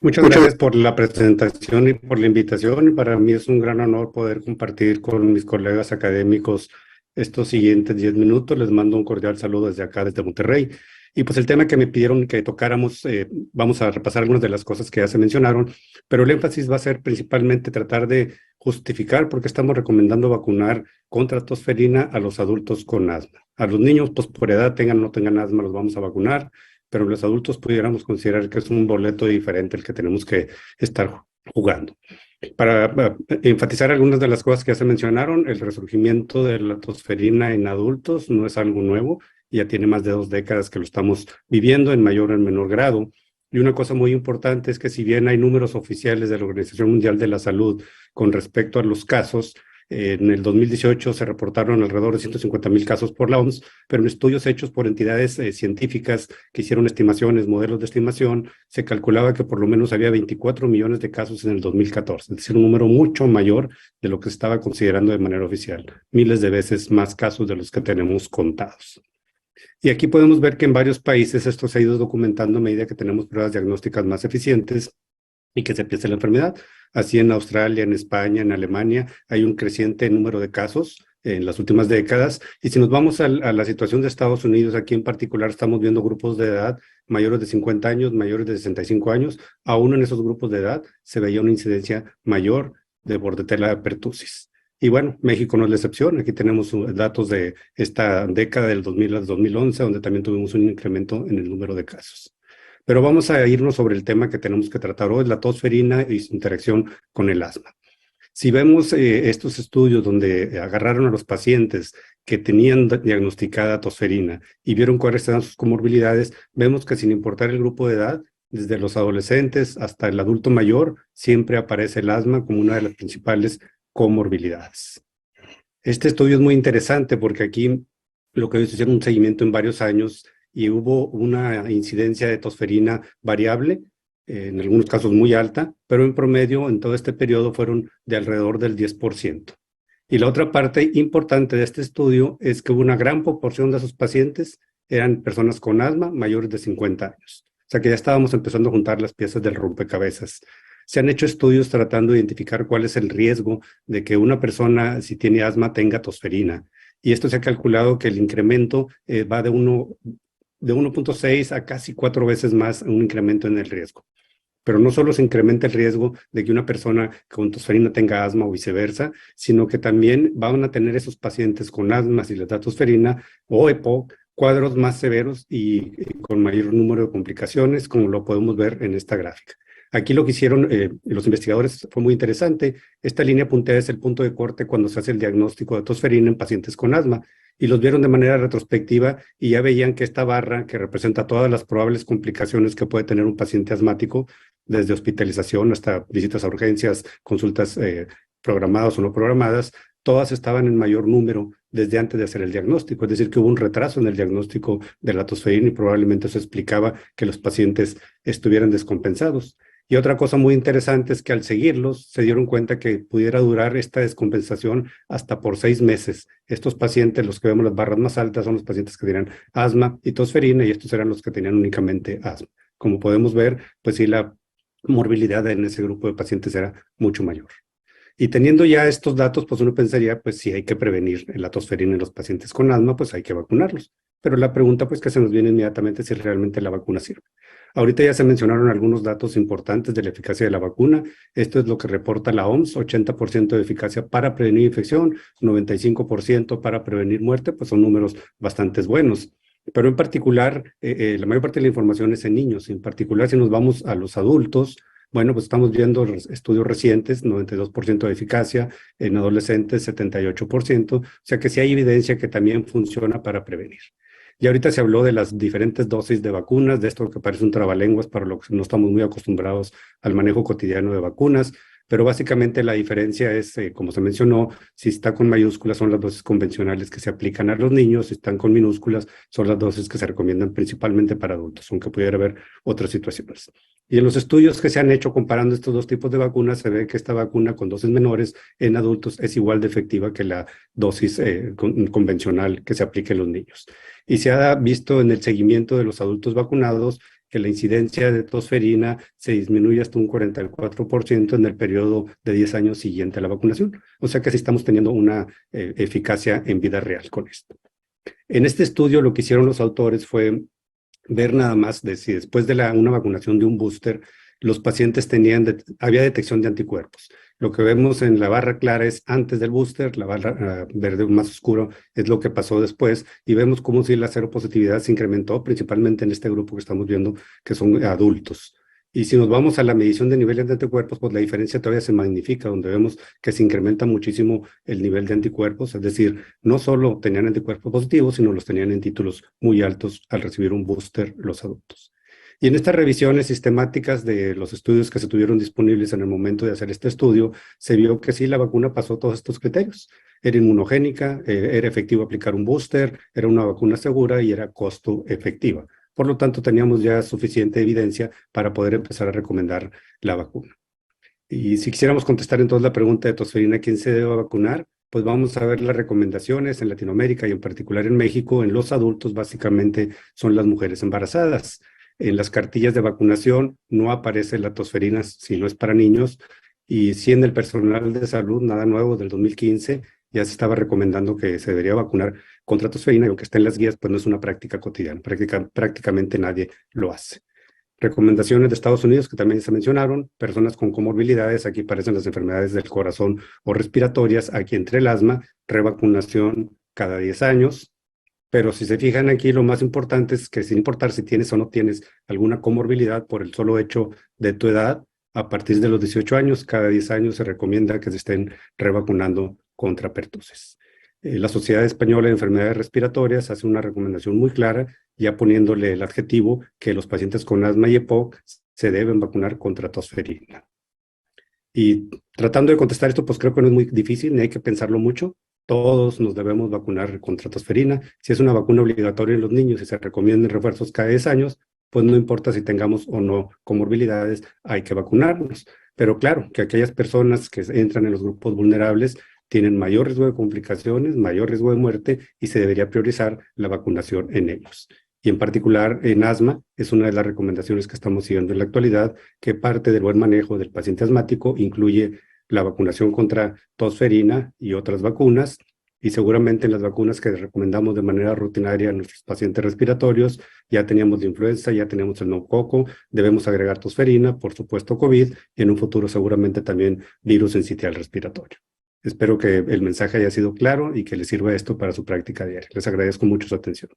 Muchas gracias por la presentación y por la invitación. Para mí es un gran honor poder compartir con mis colegas académicos estos siguientes 10 minutos. Les mando un cordial saludo desde acá, desde Monterrey. Y pues el tema que me pidieron que tocáramos, vamos a repasar algunas de las cosas que ya se mencionaron, pero el énfasis va a ser principalmente tratar de justificar por qué estamos recomendando vacunar contra tosferina a los adultos con asma. A los niños, pues por edad, tengan o no tengan asma, los vamos a vacunar, pero los adultos pudiéramos considerar que es un boleto diferente el que tenemos que estar jugando. Para enfatizar algunas de las cosas que ya se mencionaron, el resurgimiento de la tosferina en adultos no es algo nuevo, ya tiene más de 2 décadas que lo estamos viviendo en mayor o en menor grado. Y una cosa muy importante es que si bien hay números oficiales de la Organización Mundial de la Salud con respecto a los casos, en el 2018 se reportaron alrededor de 150,000 casos por la OMS, pero en estudios hechos por entidades científicas que hicieron estimaciones, modelos de estimación, se calculaba que por lo menos había 24 millones de casos en el 2014, es decir, un número mucho mayor de lo que se estaba considerando de manera oficial, miles de veces más casos de los que tenemos contados. Y aquí podemos ver que en varios países esto se ha ido documentando a medida que tenemos pruebas diagnósticas más eficientes y que se empiece la enfermedad. Así en Australia, en España, en Alemania, hay un creciente número de casos en las últimas décadas. Y si nos vamos a la situación de Estados Unidos, aquí en particular estamos viendo grupos de edad mayores de 50 años, mayores de 65 años. Aún en esos grupos de edad se veía una incidencia mayor de bordetela pertussis. Y bueno, México no es la excepción. Aquí tenemos datos de esta década del 2000 al 2011, donde también tuvimos un incremento en el número de casos. Pero vamos a irnos sobre el tema que tenemos que tratar hoy, la tosferina y su interacción con el asma. Si vemos estos estudios donde agarraron a los pacientes que tenían diagnosticada tosferina y vieron cuáles eran sus comorbilidades, vemos que sin importar el grupo de edad, desde los adolescentes hasta el adulto mayor, siempre aparece el asma como una de las principales comorbilidades. Este estudio es muy interesante porque aquí lo que ellos hicieron un seguimiento en varios años y hubo una incidencia de tosferina variable, en algunos casos muy alta, pero en promedio en todo este periodo fueron de alrededor del 10%. Y la otra parte importante de este estudio es que una gran proporción de esos pacientes eran personas con asma mayores de 50 años. O sea que ya estábamos empezando a juntar las piezas del rompecabezas. Se han hecho estudios tratando de identificar cuál es el riesgo de que una persona, si tiene asma, tenga tosferina. Y esto se ha calculado que el incremento va de 1.6 a casi 4 veces más un incremento en el riesgo. Pero no solo se incrementa el riesgo de que una persona con tosferina tenga asma o viceversa, sino que también van a tener esos pacientes con asma, si les da tosferina o EPOC, cuadros más severos y con mayor número de complicaciones, como lo podemos ver en esta gráfica. Aquí lo que hicieron los investigadores fue muy interesante. Esta línea punteada es el punto de corte cuando se hace el diagnóstico de tosferina en pacientes con asma. Y los vieron de manera retrospectiva y ya veían que esta barra, que representa todas las probables complicaciones que puede tener un paciente asmático, desde hospitalización hasta visitas a urgencias, consultas programadas o no programadas, todas estaban en mayor número desde antes de hacer el diagnóstico. Es decir, que hubo un retraso en el diagnóstico de la tosferina y probablemente eso explicaba que los pacientes estuvieran descompensados. Y otra cosa muy interesante es que al seguirlos se dieron cuenta que pudiera durar esta descompensación hasta por 6 meses. Estos pacientes, los que vemos las barras más altas, son los pacientes que tenían asma y tosferina y estos eran los que tenían únicamente asma. Como podemos ver, pues sí, la morbilidad en ese grupo de pacientes era mucho mayor. Y teniendo ya estos datos, pues uno pensaría, pues si hay que prevenir la tosferina en los pacientes con asma, pues hay que vacunarlos. Pero la pregunta pues que se nos viene inmediatamente es si realmente la vacuna sirve. Ahorita ya se mencionaron algunos datos importantes de la eficacia de la vacuna. Esto es lo que reporta la OMS, 80% de eficacia para prevenir infección, 95% para prevenir muerte, pues son números bastante buenos. Pero en particular, la mayor parte de la información es en niños. En particular, si nos vamos a los adultos, bueno, pues estamos viendo estudios recientes, 92% de eficacia, en adolescentes 78%, o sea que sí hay evidencia que también funciona para prevenir. Y ahorita se habló de las diferentes dosis de vacunas, de esto que parece un trabalenguas para lo que no estamos muy acostumbrados al manejo cotidiano de vacunas, pero básicamente la diferencia es, como se mencionó, si está con mayúsculas son las dosis convencionales que se aplican a los niños, si están con minúsculas son las dosis que se recomiendan principalmente para adultos, aunque pudiera haber otras situaciones. Y en los estudios que se han hecho comparando estos dos tipos de vacunas, se ve que esta vacuna con dosis menores en adultos es igual de efectiva que la dosis convencional que se aplica en los niños. Y se ha visto en el seguimiento de los adultos vacunados que la incidencia de tosferina se disminuye hasta un 44% en el periodo de 10 años siguiente a la vacunación. O sea que sí estamos teniendo una eficacia en vida real con esto. En este estudio lo que hicieron los autores fue ver nada más de si después de una vacunación de un booster, los pacientes había detección de anticuerpos. Lo que vemos en la barra clara es antes del booster, la barra verde más oscuro es lo que pasó después, y vemos cómo si la seropositividad se incrementó, principalmente en este grupo que estamos viendo, que son adultos. Y si nos vamos a la medición de niveles de anticuerpos, pues la diferencia todavía se magnifica, donde vemos que se incrementa muchísimo el nivel de anticuerpos, es decir, no solo tenían anticuerpos positivos, sino los tenían en títulos muy altos al recibir un booster los adultos. Y en estas revisiones sistemáticas de los estudios que se tuvieron disponibles en el momento de hacer este estudio, se vio que sí, la vacuna pasó todos estos criterios. Era inmunogénica, era efectivo aplicar un booster, era una vacuna segura y era costo efectiva. Por lo tanto, teníamos ya suficiente evidencia para poder empezar a recomendar la vacuna. Y si quisiéramos contestar entonces la pregunta de tosferina, ¿quién se debe vacunar? Pues vamos a ver las recomendaciones en Latinoamérica y en particular en México. En los adultos, básicamente, son las mujeres embarazadas. En las cartillas de vacunación no aparece la tosferina si no es para niños. Y sí, en el personal de salud, nada nuevo del 2015, ya se estaba recomendando que se debería vacunar contra tosferina, y aunque está en las guías, pues no es una práctica cotidiana. Prácticamente nadie lo hace. Recomendaciones de Estados Unidos que también se mencionaron: personas con comorbilidades, aquí aparecen las enfermedades del corazón o respiratorias, aquí entre el asma, revacunación cada 10 años. Pero si se fijan aquí, lo más importante es que sin importar si tienes o no tienes alguna comorbilidad por el solo hecho de tu edad, a partir de los 18 años, cada 10 años se recomienda que se estén revacunando contra pertussis. La Sociedad Española de Enfermedades Respiratorias hace una recomendación muy clara, ya poniéndole el adjetivo que los pacientes con asma y EPOC se deben vacunar contra tosferina. Y tratando de contestar esto, pues creo que no es muy difícil, ni hay que pensarlo mucho. Todos nos debemos vacunar contra tosferina. Si es una vacuna obligatoria en los niños y se recomiendan refuerzos cada 10 años, pues no importa si tengamos o no comorbilidades, hay que vacunarnos. Pero claro, que aquellas personas que entran en los grupos vulnerables tienen mayor riesgo de complicaciones, mayor riesgo de muerte, y se debería priorizar la vacunación en ellos. Y en particular en asma, es una de las recomendaciones que estamos siguiendo en la actualidad, que parte del buen manejo del paciente asmático incluye la vacunación contra tosferina y otras vacunas, y seguramente en las vacunas que recomendamos de manera rutinaria a nuestros pacientes respiratorios, ya teníamos la influenza, ya tenemos el neumococo, debemos agregar tosferina, por supuesto COVID, y en un futuro seguramente también virus sincitial respiratorio. Espero que el mensaje haya sido claro y que les sirva esto para su práctica diaria. Les agradezco mucho su atención.